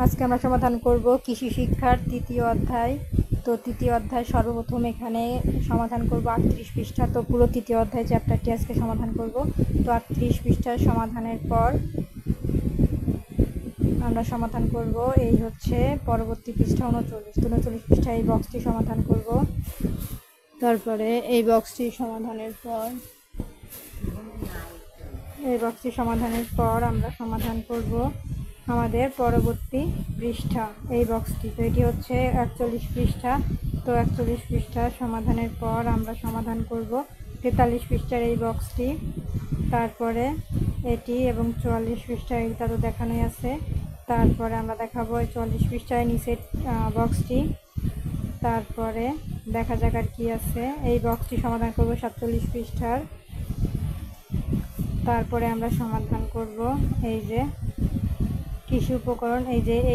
আজকে আমরা সমাধান করব কৃষি শিক্ষার তৃতীয় অধ্যায়। তো তৃতীয় অধ্যায় সর্বপ্রথম এখানে সমাধান করব 38 পৃষ্ঠা। তো পুরো তৃতীয় অধ্যায় চ্যাপ্টারটি আজকে সমাধান করব। তো 38 পৃষ্ঠার সমাধানের পর আমরা সমাধান করব এই হচ্ছে পরবর্তী পৃষ্ঠা 39 পৃষ্ঠা এই বক্সটি সমাধান করব। তারপরে এই বক্সটি সমাধানের পর আমরা সমাধান করব আমাদের পরবর্তী পৃষ্ঠা এই বক্সটি। তো এটি হচ্ছে 41 পৃষ্ঠা। তো 41 পৃষ্ঠা সমাধানের পর আমরা সমাধান করব 43 পৃষ্ঠার এই বক্সটি। তারপরে এটি এবং 44 পৃষ্ঠায় এটা তো দেখানোই আছে। তারপরে আমরা দেখাবো 44 পৃষ্ঠায় নিচের বক্সটি। তারপরে দেখা যাক আর কি আছে। এই বক্সটি সমাধান করব 47 পৃষ্ঠার। তারপরে আমরা সমাধান করব এই যে কৃষি উপকরণ,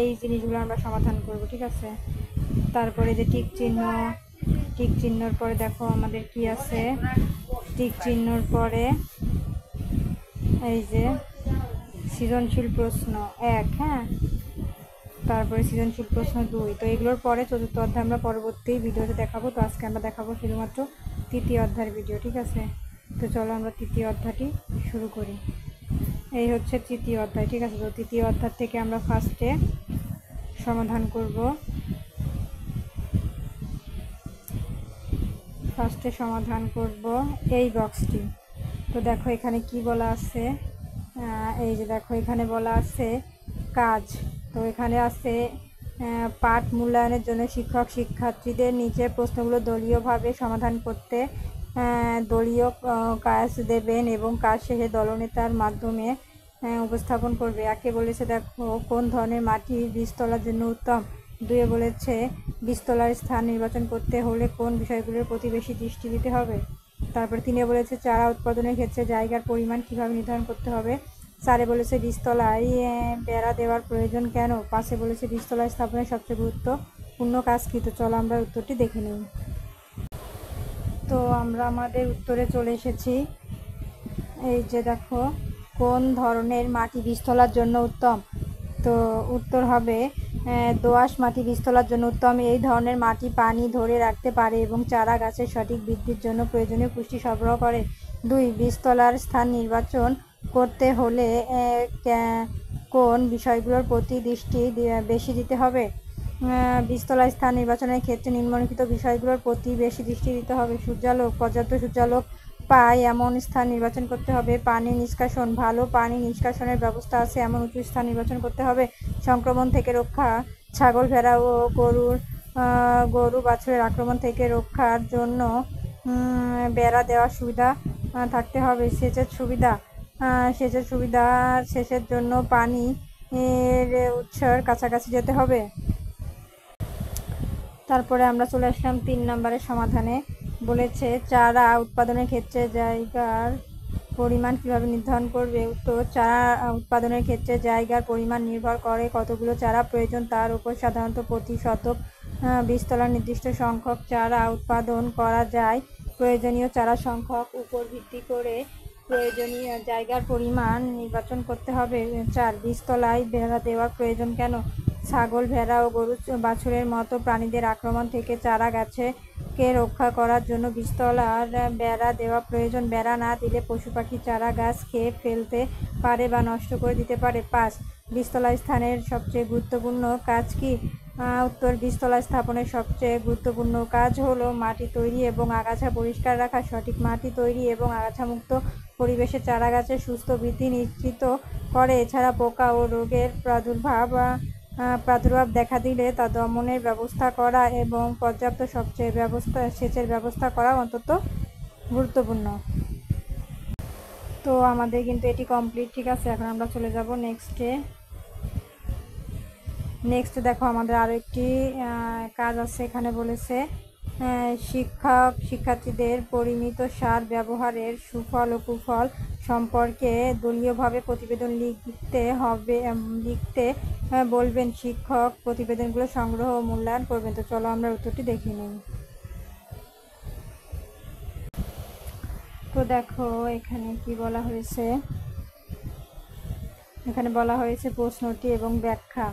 এই জিনিসগুলো আমরা সমাধান করব, ঠিক আছে। তারপরে যে টিক চিহ্নর পরে দেখো আমাদের কি আছে। টিক চিহ্নর পরে এই যে সৃজনশীল প্রশ্ন 1, হ্যাঁ, তারপরে সৃজনশীল প্রশ্ন 2। তো এগুলোর পরে চতুর্থ অধ্যায় আমরা পরবর্তী ভিডিওতে দেখাবো। তো আজকে আমরা দেখাবো শুধুমাত্র তৃতীয় অধ্যায়ের ভিডিও, ঠিক আছে। তো চলো আমরা তৃতীয় অধ্যায়টি শুরু করি। এই হচ্ছে তৃতীয় অধ্যায়, ঠিক আছে। তো তৃতীয় অধ্যায় থেকে আমরা ফার্স্টে সমাধান করব এই বক্সটি। তো দেখো এখানে কি বলা আছে। এই যে দেখো এখানে বলা আছে কাজ। তো এখানে আছে পাঠ মূল্যায়নের জন্য শিক্ষক শিক্ষার্থীদের নিচের প্রশ্নগুলো দলীয়ভাবে সমাধান করতে দলীয় কাজ দেবেন এবং কাজ শেষে দলনেতার মাধ্যমে উপস্থাপন করবে। একে বলেছে দেখো কোন ধরনের মাটি বীজতলার জন্য উত্তম। 2 বলেছে বীজতলার স্থান নির্বাচন করতে হলে কোন বিষয়গুলোর প্রতি বেশি দৃষ্টি দিতে হবে। তারপর 3 বলেছে চারা উৎপাদনের ক্ষেত্রে জায়গার পরিমাণ কিভাবে নির্ধারণ করতে হবে। 4 বলেছে বীজতলায় বেড়া দেওয়ার প্রয়োজন কেন। 5 বলেছে বীজতলায় স্থাপনের সবচেয়ে গুরুত্বপূর্ণ কাজ কী। তো চলো আমরা উত্তরটি দেখে নিই। তো আমরা আমাদের উত্তরে চলে এসেছি। এই যে দেখো কোন ধরনের মাটি বীজতলার জন্য উত্তম। তো উত্তর হবে দোআঁশ মাটি বীজতলার জন্য উত্তম। এই ধরনের মাটি পানি ধরে রাখতে পারে এবং চারা গাছের সঠিক বৃদ্ধির জন্য প্রয়োজনীয় পুষ্টি সরবরাহ করে। 2 বীজতলার স্থান নির্বাচন করতে হলে কোন বিষয়গুলোর প্রতি দৃষ্টি বেশি দিতে হবে। বীজতলার স্থান নির্বাচনের ক্ষেত্রে নিম্নলিখিত বিষয়গুলোর প্রতি বেশি দৃষ্টি দিতে হবে। সূর্যালোক, পর্যাপ্ত সূর্যালোক পায় এমন স্থান নির্বাচন করতে হবে। পানি নিষ্কাশন, ভালো পানি নিষ্কাশনের ব্যবস্থা আছে এমন উঁচু স্থান নির্বাচন করতে হবে। সংক্রমণ থেকে রক্ষা, ছাগল ভেড়া ও গরু বাছুরের আক্রমণ থেকে রক্ষার জন্য বেড়া দেওয়ার সুবিধা থাকতে হবে। সেচের সুবিধা সেচের জন্য পানি এর উৎসের কাছাকাছি যেতে হবে। তারপরে আমরা চলে আসলাম 3 নম্বরের সমাধানে। বলেছে চারা উৎপাদনের ক্ষেত্রে জায়গার পরিমাণ কিভাবে নির্ধারণ করবে। উত্তর চারা উৎপাদনের ক্ষেত্রে জায়গার পরিমাণ নির্ভর করে কতগুলো চারা প্রয়োজন তার উপর। সাধারণত প্রতি শতক বীজতলার নির্দিষ্ট সংখ্যক চারা উৎপাদন করা যায়। প্রয়োজনীয় চারা সংখ্যক উপর ভিত্তি করে প্রয়োজনীয় জায়গার পরিমাণ নির্বাচন করতে হবে। 4 বীজতলায় বেড়া দেওয়ার প্রয়োজন কেন। ছাগল ভেড়া ও গরু বাছুরের মতো প্রাণীদের আক্রমণ থেকে চারা গাছকে রক্ষা করার জন্য বীজতলার বেড়া দেওয়া প্রয়োজন। বেড়া না দিলে পশু পাখি চারা গাছ খেয়ে ফেলতে পারে বা নষ্ট করে দিতে পারে। 5 বীজতলা স্থানের সবচেয়ে গুরুত্বপূর্ণ কাজ কি। উত্তর বীজতলা স্থাপনের সবচেয়ে গুরুত্বপূর্ণ কাজ হলো মাটি তৈরি এবং আগাছা পরিষ্কার রাখা। সঠিক মাটি তৈরি এবং আগাছামুক্ত পরিবেশে চারা গাছের সুস্থ বৃদ্ধি নিশ্চিত করে। এছাড়া পোকা ও রোগের প্রাদুর্ভাব দেখা দিলে তা দমনের ব্যবস্থা করা এবং পর্যাপ্ত সেচের ব্যবস্থা করা অত্যন্ত গুরুত্বপূর্ণ। তো আমাদের কিন্তু এটি কমপ্লিট, ঠিক আছে। এখন আমরা চলে যাব নেক্সট দেখো আমাদের আরও একটি কাজ আছে। এখানে বলেছে শিক্ষক শিক্ষার্থীদের পরিমিত সার ব্যবহারের সুফল ও কুফল সম্পর্কে দলীয়ভাবে প্রতিবেদন লিখতে বলবেন। শিক্ষক প্রতিবেদনগুলো সংগ্রহ ও মূল্যায়ন করবেন। তো চলো আমরা উত্তরটি দেখে নিই। তো দেখো এখানে কি বলা হয়েছে। এখানে বলা হয়েছে প্রশ্নটি এবং ব্যাখ্যা।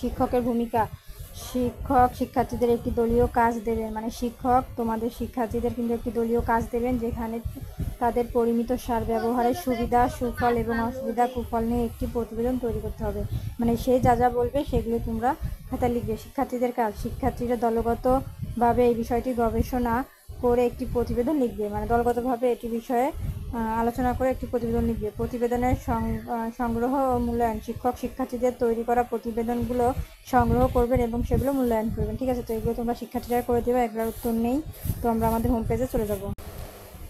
শিক্ষকের ভূমিকা। শিক্ষক শিক্ষার্থীদের একটি দলীয় কাজ দেবেন, মানে শিক্ষক তোমাদের শিক্ষার্থীদের কিন্তু একটি দলীয় কাজ দেবেন, যেখানে তাদের পরিমিত সার ব্যবহারের সুবিধা, সুফল এবং অসুবিধা, কুফল নিয়ে একটি প্রতিবেদন তৈরি করতে হবে। মানে সে যা যা বলবে সেগুলো তোমরা খাতায় লিখবে। শিক্ষার্থীদের কাজ, শিক্ষার্থীরা দলগতভাবে এই বিষয়টি গবেষণা করে একটি প্রতিবেদন লিখবে, মানে দলগতভাবে এটি বিষয়ে আলোচনা করে একটি প্রতিবেদন লিখবে। প্রতিবেদনের সংগ্রহ ও মূল্যায়ন, শিক্ষক শিক্ষার্থীদের তৈরি করা প্রতিবেদনগুলো সংগ্রহ করবেন এবং সেগুলো মূল্যায়ন করবেন। ঠিক আছে, তো এগুলো তোমরা শিক্ষার্থীরা করে দেবে, এগুলোর উত্তর নেই। তো আমরা আমাদের হোম পেজে চলে যাব।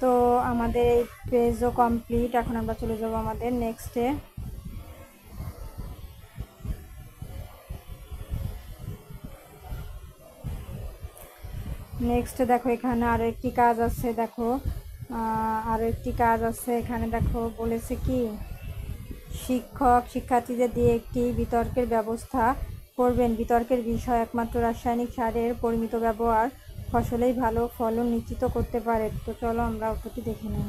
তো আমাদের এই পেজও কমপ্লিট। এখন আমরা চলে যাব আমাদের নেক্সটে। নেক্সট দেখো এখানে আরও একটি কাজ আছে। দেখো আরও একটি কাজ আছে এখানে। দেখো বলেছে কি, শিক্ষক শিক্ষার্থীদের দিয়ে একটি বিতর্কের ব্যবস্থা করবেন। বিতর্কের বিষয় একমাত্র রাসায়নিক সারের পরিমিত ব্যবহার ফসলেই ভালো ফলন নিশ্চিত করতে পারে। তো চলো আমরা উত্তরটি দেখে নিই।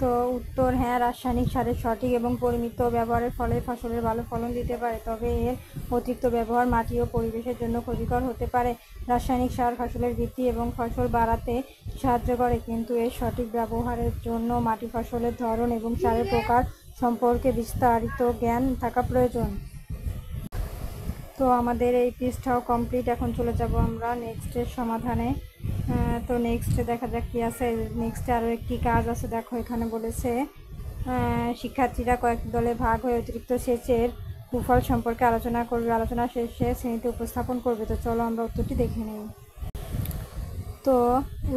তো উত্তর হ্যাঁ, রাসায়নিক সারের সঠিক এবং পরিমিত ব্যবহারের ফলে ফসলের ভালো ফলন দিতে পারে, তবে এর অতিরিক্ত ব্যবহার মাটি ও পরিবেশের জন্য ক্ষতিকর হতে পারে। রাসায়নিক সার ফসলের বৃদ্ধি এবং ফসল বাড়াতে সাহায্য করে, কিন্তু এর সঠিক ব্যবহারের জন্য মাটি, ফসলের ধরন এবং সারের প্রকার সম্পর্কে বিস্তারিত জ্ঞান থাকা প্রয়োজন। তো আমাদের এই পৃষ্ঠাও কমপ্লিট। এখন চলে যাব আমরা নেক্সটের সমাধানে। তো নেক্সটে দেখা যাক কী আছে। নেক্সটে আরও একটি কাজ আছে। দেখো এখানে বলেছে শিক্ষার্থীরা কয়েকটি দলে ভাগ হয়ে অতিরিক্ত সেচের কুফল সম্পর্কে আলোচনা করবে। আলোচনা শেষে শ্রেণীতে উপস্থাপন করবে। তো চলো আমরা উত্তরটি দেখে নিই। তো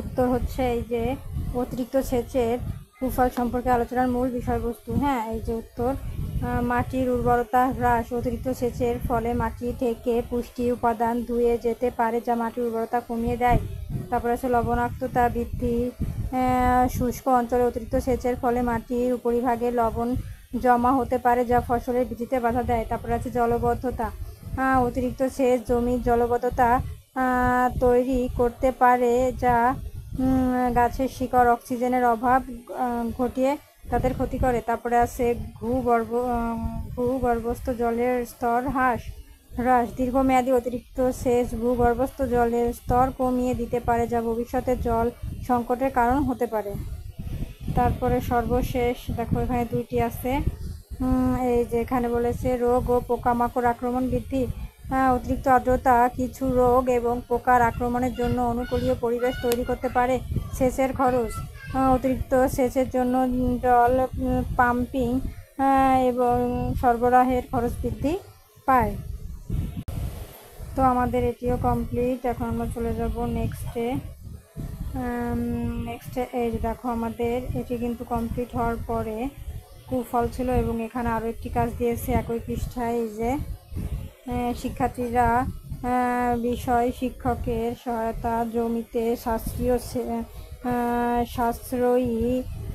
উত্তর হচ্ছে এই যে অতিরিক্ত সেচের কুফল সম্পর্কে আলোচনার মূল বিষয়বস্তু। হ্যাঁ, এই যে উত্তর, মাটির উর্বরতা হ্রাস, অতিরিক্ত সেচের ফলে মাটি থেকে পুষ্টি উপাদান ধুয়ে যেতে পারে, যা মাটির উর্বরতা কমিয়ে দেয়। তারপরে আছে লবণাক্ততা বৃদ্ধি, শুষ্ক অঞ্চলে অতিরিক্ত সেচের ফলে মাটির উপরিভাগে লবণ জমা হতে পারে, যা ফসলের বৃদ্ধিতে বাধা দেয়। তারপরে আছে জলবদ্ধতা, অতিরিক্ত সেচ জমির জলবদ্ধতা তৈরি করতে পারে, যা গাছের শিকড় অক্সিজেনের অভাব ঘটিয়ে তাদের ক্ষতি করে। তারপরে আছে ভূগর্ভস্থ জলের স্তর হ্রাস, দীর্ঘমেয়াদী অতিরিক্ত সেচ ভূগর্ভস্থ জলের স্তর কমিয়ে দিতে পারে, যা ভবিষ্যতে জল সংকটের কারণ হতে পারে। তারপরে সর্বশেষ দেখো এখানে দুইটি আছে। এই যে এখানে বলেছে রোগ ও পোকামাকড় আক্রমণ বৃদ্ধি, অতিরিক্ত আর্দ্রতা কিছু রোগ এবং পোকার আক্রমণের জন্য অনুকূলীয় পরিবেশ তৈরি করতে পারে। সেচের খরচ, অতিরিক্ত সেচের জন্য জল পাম্পিং এবং সরবরাহের খরচ বৃদ্ধি পায়। তো আমাদের এটিও কমপ্লিট। এখন আমরা চলে যাব নেক্সটে। এই যে দেখো আমাদের এটি কিন্তু কমপ্লিট হওয়ার পরে কুফল ছিল, এবং এখানে আরও একটি কাজ দিয়েছে একই পৃষ্ঠায়। এই যে শিক্ষার্থীরা বিষয় শিক্ষকের সহায়তা জমিতে সাশ্রয়ী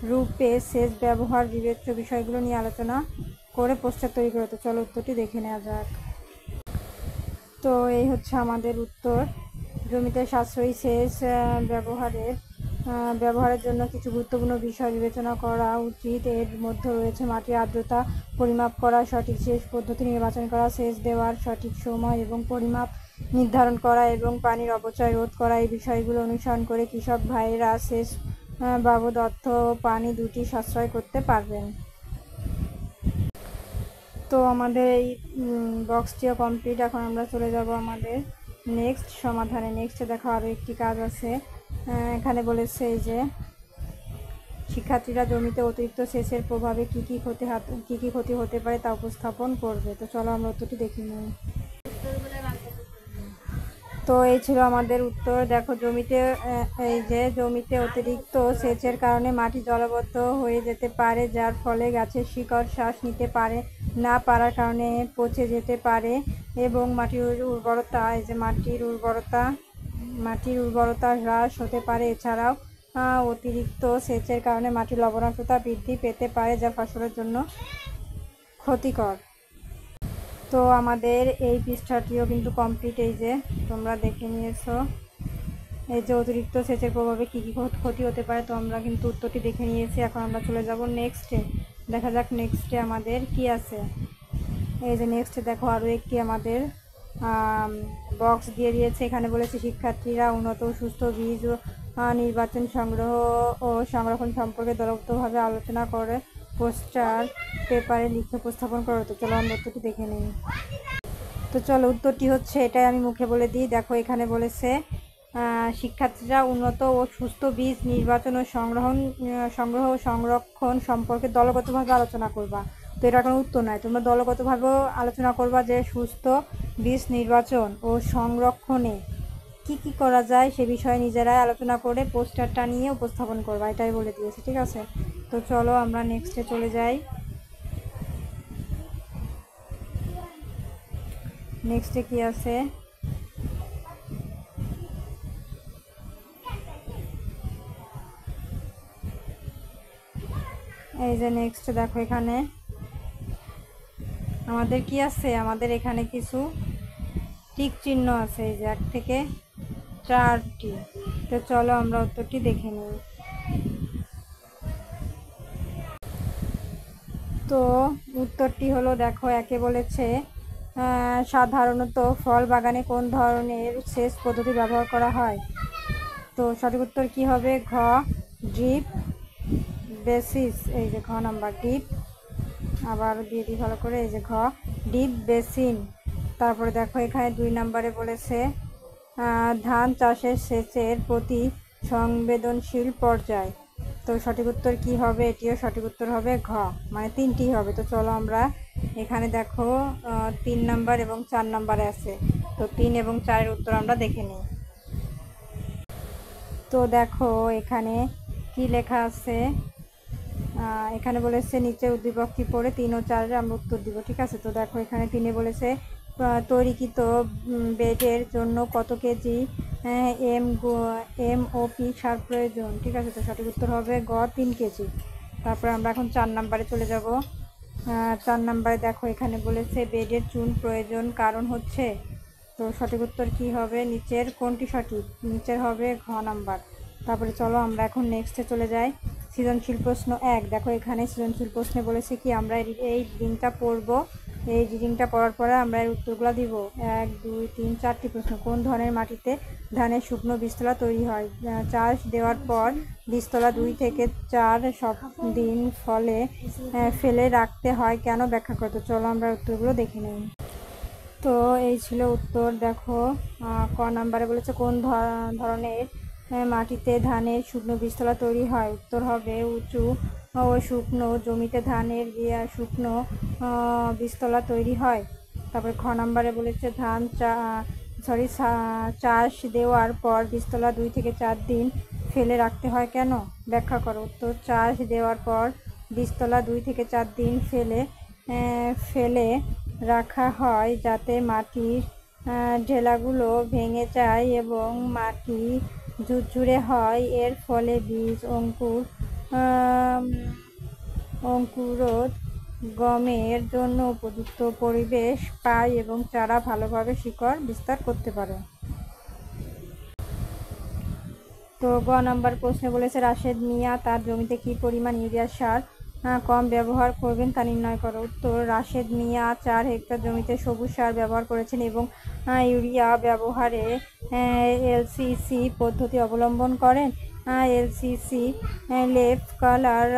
রূপে সেচ ব্যবহার বিবেচ্য বিষয়গুলো নিয়ে আলোচনা করে পোস্টার তৈরি করে। তো চলো উত্তরটি দেখে নেওয়া যাক। তো এই হচ্ছে আমাদের উত্তর। জমিতে সাশ্রয়ী সেচ ব্যবহারের জন্য কিছু গুরুত্বপূর্ণ বিষয় বিবেচনা করা উচিত। এর মধ্যে রয়েছে মাটির আর্দ্রতা পরিমাপ করা, সঠিক সেচ পদ্ধতি নির্বাচন করা, সেচ দেওয়ার সঠিক সময় এবং পরিমাপ নির্ধারণ করা এবং পানির অপচয় রোধ করা। এই বিষয়গুলো অনুসরণ করে কৃষক ভাইয়েরা সেচ বাবদ অর্থ ও পানি দুটি সাশ্রয় করতে পারবেন। তো আমাদের এই বক্সটিও কমপ্লিট। এখন আমরা চলে যাব আমাদের নেক্সট সমাধানে। নেক্সটে দেখো আরও একটি কাজ আছে। এখানে বলেছে এই যে শিক্ষার্থীরা জমিতে অতিরিক্ত সেচের প্রভাবে কী কী ক্ষতি হতে পারে তা উপস্থাপন করবে। তো চলো আমরা উত্তরটি দেখে নিই। তো এই ছিল আমাদের উত্তর। দেখো জমিতে অতিরিক্ত সেচের কারণে মাটি জলবদ্ধ হয়ে যেতে পারে, যার ফলে গাছের শিকড় শ্বাস নিতে না পারার কারণে পচে যেতে পারে, এবং মাটির উর্বরতা হ্রাস হতে পারে। এছাড়াও অতিরিক্ত সেচের কারণে মাটির লবণাক্ততা বৃদ্ধি পেতে পারে, যা ফসলের জন্য ক্ষতিকর। তো আমাদের এই পৃষ্ঠাটিও কিন্তু কমপ্লিট। এই যে তোমরা দেখে নিয়েছো এই যে অতিরিক্ত সেচের প্রভাবে কী কী ক্ষতি হতে পারে। তো আমরা কিন্তু উত্তরটি দেখে নিয়েছি। এখন আমরা চলে যাব দেখা যাক নেক্সটে আমাদের কি আছে। এই যে নেক্সটে দেখো আরও একটি আমাদের বক্স দিয়ে দিয়েছে। এখানে বলেছে শিক্ষার্থীরা উন্নত ও সুস্থ বীজ ও নির্বাচন সংগ্রহ ও সংরক্ষণ সম্পর্কে দলবদ্ধভাবে আলোচনা করে পোস্টার পেপারে লিখে উপস্থাপন করো। তো চলো আমরা উত্তরটি দেখে নিই। তো চলো উত্তরটি হচ্ছে, এটাই আমি মুখে বলে দিই। দেখো এখানে বলেছে শিক্ষার্থীরা উন্নত ও সুস্থ বীজ নির্বাচন ও সংগ্রহ ও সংরক্ষণ সম্পর্কে দলগতভাবে আলোচনা করবা। তো এটা কোনো উত্তর নয়, তোমরা দলগতভাবেও আলোচনা করবা যে সুস্থ বীজ নির্বাচন ও সংরক্ষণে কি কি করা যায় সে বিষয়ে নিজেরাই আলোচনা করে পোস্টারটা নিয়ে উপস্থাপন করবা, এটাই বলে দিয়েছে। ঠিক আছে, তো চলো আমরা নেক্সটে চলে যাই। নেক্সটে কি আছে, এই যে নেক্সট দেখো এখানে আমাদের কি আছে, আমাদের এখানে কিছু টিক চিহ্ন আছে, এই যে 1 থেকে 4টি। তো চলো আমরা উত্তরটি দেখে নিই। তো উত্তরটি হলো, দেখো একে বলেছে সাধারণত ফল বাগানে কোন ধরনের সেচ পদ্ধতি ব্যবহার করা হয়। তো সঠিক উত্তর কি হবে, ঘ ড্রিপ বেসিস। এই যে ঘ নাম্বার ডিপ, আবার দিয়ে দিই ভালো করে, এই যে ঘ ডিপ বেসিন। তারপরে দেখো এখানে 2 নম্বরে বলেছে ধান চাষের সেচের প্রতি সংবেদনশীল পর্যায়। তো সঠিক উত্তর কি হবে, এটিও সঠিক উত্তর হবে ঘ, মানে 3টি হবে। তো চলো আমরা এখানে দেখো 3 নাম্বার এবং 4 নাম্বারে আছে, তো 3 এবং 4-এর উত্তর আমরা দেখে নিই। তো দেখো এখানে কি লেখা আছে, এখানে বলেছে নিচে উদ্দীপকটি পড়ে 3 ও 4-এর আমরা উত্তর দিব। ঠিক আছে, তো দেখো এখানে 3-এ বলেছে তৈরিকৃত বেডের জন্য কত কেজি MOP সার প্রয়োজন। ঠিক আছে, তো সঠিক উত্তর হবে গ 3 কেজি। তারপরে আমরা এখন 4 নাম্বারে চলে যাব। 4 নাম্বারে দেখো এখানে বলেছে বেডের চুন প্রয়োজন কারণ হচ্ছে। তো সঠিক উত্তর কি হবে, নিচের কোনটি সঠিক, নিচের হবে ঘ নাম্বার। তারপরে চলো আমরা এখন নেক্সটে চলে যাই। সৃজনশীল প্রশ্ন 1, দেখো এখানে সৃজনশীল প্রশ্নে বলেছে কি, আমরা এই রিডিংটা পড়ব, এই রিডিংটা পড়ার পরে আমরা এর উত্তরগুলো দিব। 1 2 3 4টি প্রশ্ন। কোন ধরনের মাটিতে ধানের শুকনো বীজতলা তৈরি হয়। চাষ দেওয়ার পর বীজতলা 2 থেকে 4 দিন ফেলে রাখতে হয় কেন, ব্যাখ্যা করতে। চলো আমরা উত্তরগুলো দেখে নিই। তো এই ছিল উত্তর। দেখো ক নাম্বারে বলেছে কোন ধরনের মাটিতে ধানের শুকনো বীজতলা তৈরি হয়। উত্তর হবে উঁচু ও শুকনো জমিতে ধানের শুকনো বীজতলা তৈরি হয়। তারপরে খ নাম্বারে বলেছে চাষ দেওয়ার পর বীজতলা 2 থেকে 4 দিন ফেলে রাখতে হয় কেন, ব্যাখ্যা করো। উত্তর চাষ দেওয়ার পর বীজতলা 2 থেকে 4 দিন ফেলে রাখা হয় যাতে মাটির ঢেলাগুলো ভেঙে যায় এবং মাটি ঝুরঝুরে হয়, এর ফলে বীজ অঙ্কুরোদ্গমের জন্য উপযুক্ত পরিবেশ পায় এবং চারা ভালোভাবে শিকড় বিস্তার করতে পারে। তো গ নাম্বার প্রশ্নে বলেছে রাশেদ মিয়া তার জমিতে কি পরিমাণ ইউরিয়া সার কম ব্যবহার করবেন তা নির্ণয় করো। উত্তর রাশেদ মিয়া 4 হেক্টর জমিতে সবুজ সার ব্যবহার করেছেন এবং ইউরিয়া ব্যবহারে LCC পদ্ধতি অবলম্বন করেন। LCC লেফট কালার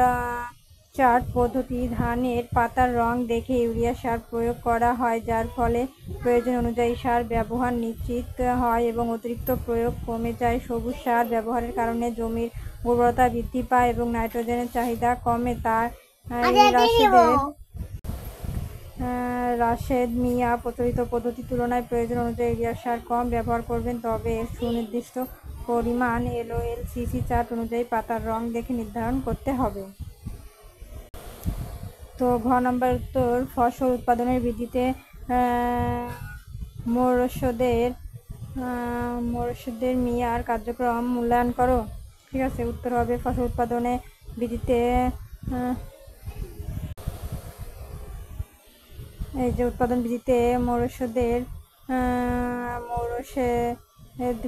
চার্ট পদ্ধতি ধানের পাতার রং দেখে ইউরিয়া সার প্রয়োগ করা হয়, যার ফলে প্রয়োজন অনুযায়ী সার ব্যবহার নিশ্চিত হয় এবং অতিরিক্ত প্রয়োগ কমে যায়। সবুজ সার ব্যবহারের কারণে জমির উর্বরতা বৃদ্ধি পায় এবং নাইট্রোজেনের চাহিদা কমে। তার রাশেদ মিয়া প্রচলিত পদ্ধতির তুলনায় প্রয়োজন অনুযায়ী ইউরিয়া সার কম ব্যবহার করবেন, তবে এর সুনির্দিষ্ট পরিমাণ LCC চার্ট অনুযায়ী পাতার রং দেখে নির্ধারণ করতে হবে। তো ঘ নম্বর উত্তর ফসল উৎপাদনের বৃদ্ধিতে মোরশেদের মিয়ার কার্যক্রম মূল্যায়ন করো। ঠিক আছে, উত্তর হবে ফসল উৎপাদনে বৃদ্ধিতে এই যে উৎপাদন বৃদ্ধিতে মোরশেদ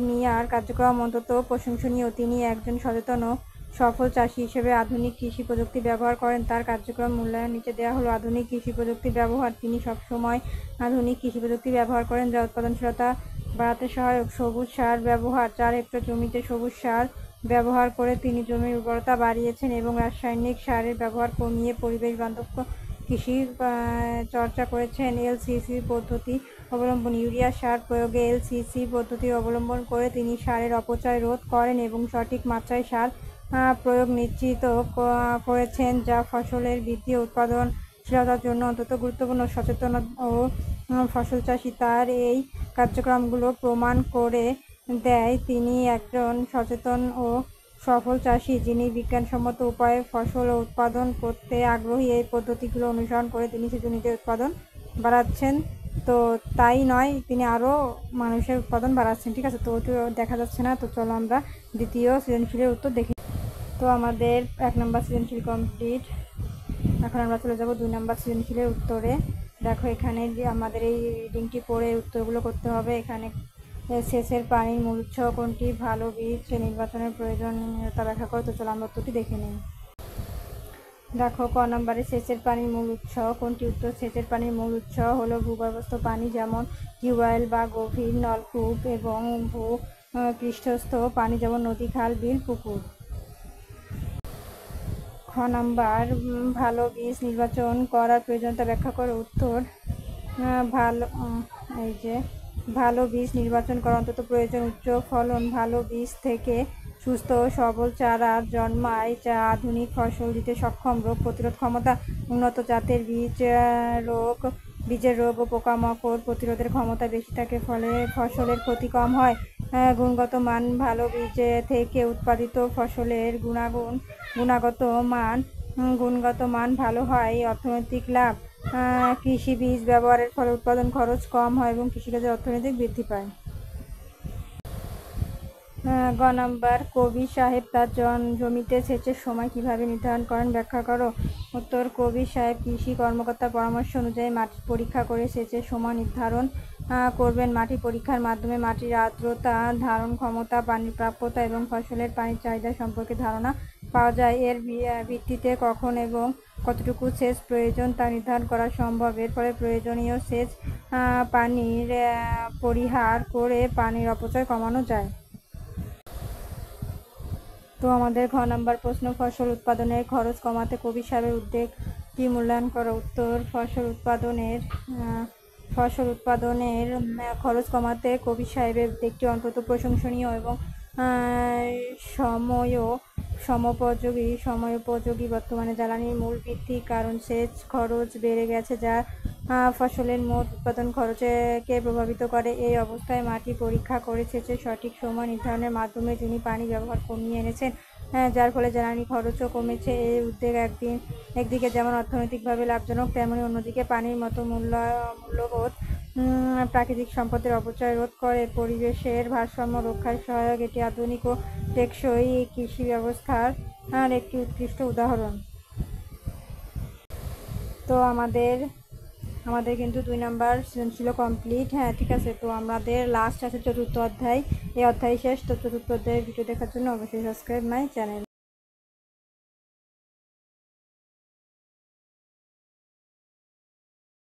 মিয়ার কার্যক্রম অন্তত প্রশংসনীয়। তিনি একজন সচেতন ও সফল চাষি হিসেবে আধুনিক কৃষি প্রযুক্তি ব্যবহার করেন। তার কার্যক্রম মূল্যায়ন নিচে দেওয়া হলো। আধুনিক কৃষি প্রযুক্তি ব্যবহার। তিনি সবসময় আধুনিক কৃষি প্রযুক্তি ব্যবহার করেন যা উৎপাদনশীলতা বাড়াতে সহায়ক। সবুজ সার ব্যবহার। 4 হেক্টর জমিতে সবুজ সার ব্যবহার করে তিনি জমির উর্বরতা বাড়িয়েছেন এবং রাসায়নিক সারের ব্যবহার কমিয়ে পরিবেশ বান্ধব কৃষি চর্চা করেছেন। এলসিসি পদ্ধতি অবলম্বন। ইউরিয়া সার প্রয়োগে এলসিসি পদ্ধতি অবলম্বন করে তিনি সারের অপচয় রোধ করেন এবং সঠিক মাত্রায় সার প্রয়োগ নিশ্চিত করেছেন, যা ফসলের বৃদ্ধি ও উৎপাদনশীলতার জন্য অত্যন্ত গুরুত্বপূর্ণ। সচেতন ও ফসল চাষি। তার এই কার্যক্রমগুলো প্রমাণ করে দেয় তিনি একজন সচেতন ও সফল চাষি, যিনি বিজ্ঞানসম্মত উপায়ে ফসল উৎপাদন করতে আগ্রহী। এই পদ্ধতিগুলো অনুসরণ করে তিনি শুধু নিজের উৎপাদন বাড়াচ্ছেন, তো তাই নয়, তিনি আরও মানুষের উৎপাদন বাড়াচ্ছেন। ঠিক আছে, তো ওটা দেখা যাচ্ছে না, তো চলো আমরা দ্বিতীয় সৃজনশীলের উত্তর দেখি। তো আমাদের 1 নম্বর সৃজনশীল কমপ্লিট। এখন আমরা চলে যাব 2 নম্বর সৃজনশীলের উত্তরে। দেখো এখানে যে আমাদের এই রিডিংটি পড়ে উত্তরগুলো করতে হবে। এখানে সেচের পানির মূল উৎস কোনটি, ভালো বীজ নির্বাচনের প্রয়োজনীয়তা ব্যাখ্যা করো। তো চলো আমরা উত্তরটি দেখে নিই। দেখো ক নম্বরে সেচের পানির মূল উৎস কোনটি? উত্তর, সেচের পানির মূল উৎস হলো ভূগর্ভস্থ পানি, যেমন টিউবওয়েল বা গভীর নলকূপ, এবং ভূপৃষ্ঠস্থ পানি, যেমন নদী, খাল, বিল, পুকুর। খ নাম্বার ভালো বীজ নির্বাচন করার প্রয়োজনীয়তা ব্যাখ্যা করো। উত্তর, ভালো বীজ নির্বাচন করা অন্তত প্রয়োজন। উচ্চ ফলন ভালো বীজ থেকে সুস্থ ও সবল চারা জন্মায়, যা আধুনিক ফসল দিতে সক্ষম। রোগ প্রতিরোধ ক্ষমতা উন্নত জাতের বীজের রোগ ও পোকামাকড় প্রতিরোধের ক্ষমতা বেশি থাকে, ফলে ফসলের ক্ষতি কম হয়। গুণগত মান ভালো বীজ থেকে উৎপাদিত ফসলের গুণগত মান ভালো হয়। অর্থনৈতিক লাভ, কৃষি বীজ ব্যবহারের ফলে উৎপাদন খরচ কম হয় এবং কৃষিকাজের অর্থনৈতিক বৃদ্ধি পায়। গ নাম্বার কবির সাহেব তার জমিতে সেচের সময় কিভাবে নির্ধারণ করেন, ব্যাখ্যা করো। উত্তর, কবির সাহেব কৃষি কর্মকর্তার পরামর্শ অনুযায়ী মাটি পরীক্ষা করে সেচের সময় নির্ধারণ করবেন। মাটি পরীক্ষার মাধ্যমে মাটির আর্দ্রতা, ধারণ ক্ষমতা, পানির প্রাপ্যতা এবং ফসলের পানির চাহিদা সম্পর্কে ধারণা পাওয়া যায়। এর ভিত্তিতে কখন এবং কতটুকু সেচ প্রয়োজন তা নির্ধারণ করা সম্ভব। এর ফলে প্রয়োজনীয় সেচ পানির পরিহার করে পানির অপচয় কমানো যায়। তো আমাদের ঘ নাম্বার প্রশ্ন, ফসল উৎপাদনের খরচ কমাতে কবির সাহেবের উদ্যোগ কি মূল্যায়ন করো। উত্তর, ফসল উৎপাদনের খরচ কমাতে কবির সাহেবের উদ্যোগটি অত্যন্ত প্রশংসনীয় এবং সময়োপযোগী। বর্তমানে জ্বালানির মূল্য বৃদ্ধি কারণ সেচ খরচ বেড়ে গেছে, যা ফসলের মোট উৎপাদন খরচকে প্রভাবিত করে। এই অবস্থায় মাটি পরীক্ষা করে সেচের সঠিক সময় নির্ধারণের মাধ্যমে তিনি পানি ব্যবহার কমিয়ে এনেছেন, যার ফলে জ্বালানি খরচও কমেছে। এই উদ্যোগ একদিকে যেমন অর্থনৈতিকভাবে লাভজনক, তেমনি অন্যদিকে পানির মতো মূল্যবোধ প্রাকৃতিক সম্পদের অপচয় রোধ করে পরিবেশের ভারসাম্য রক্ষায় সহায়ক। এটি আধুনিক ও টেকসই কৃষি ব্যবস্থার একটি উৎকৃষ্ট উদাহরণ। তো আমাদের কিন্তু 2 নাম্বার সৃজনশীল কমপ্লিট। হ্যাঁ, ঠিক আছে, তো আমাদের লাস্ট আছে 4র্থ অধ্যায়। এই অধ্যায় শেষ। তো 4র্থ অধ্যায়ের ভিডিও দেখার জন্য অবশ্যই সাবস্ক্রাইব মাই চ্যানেল।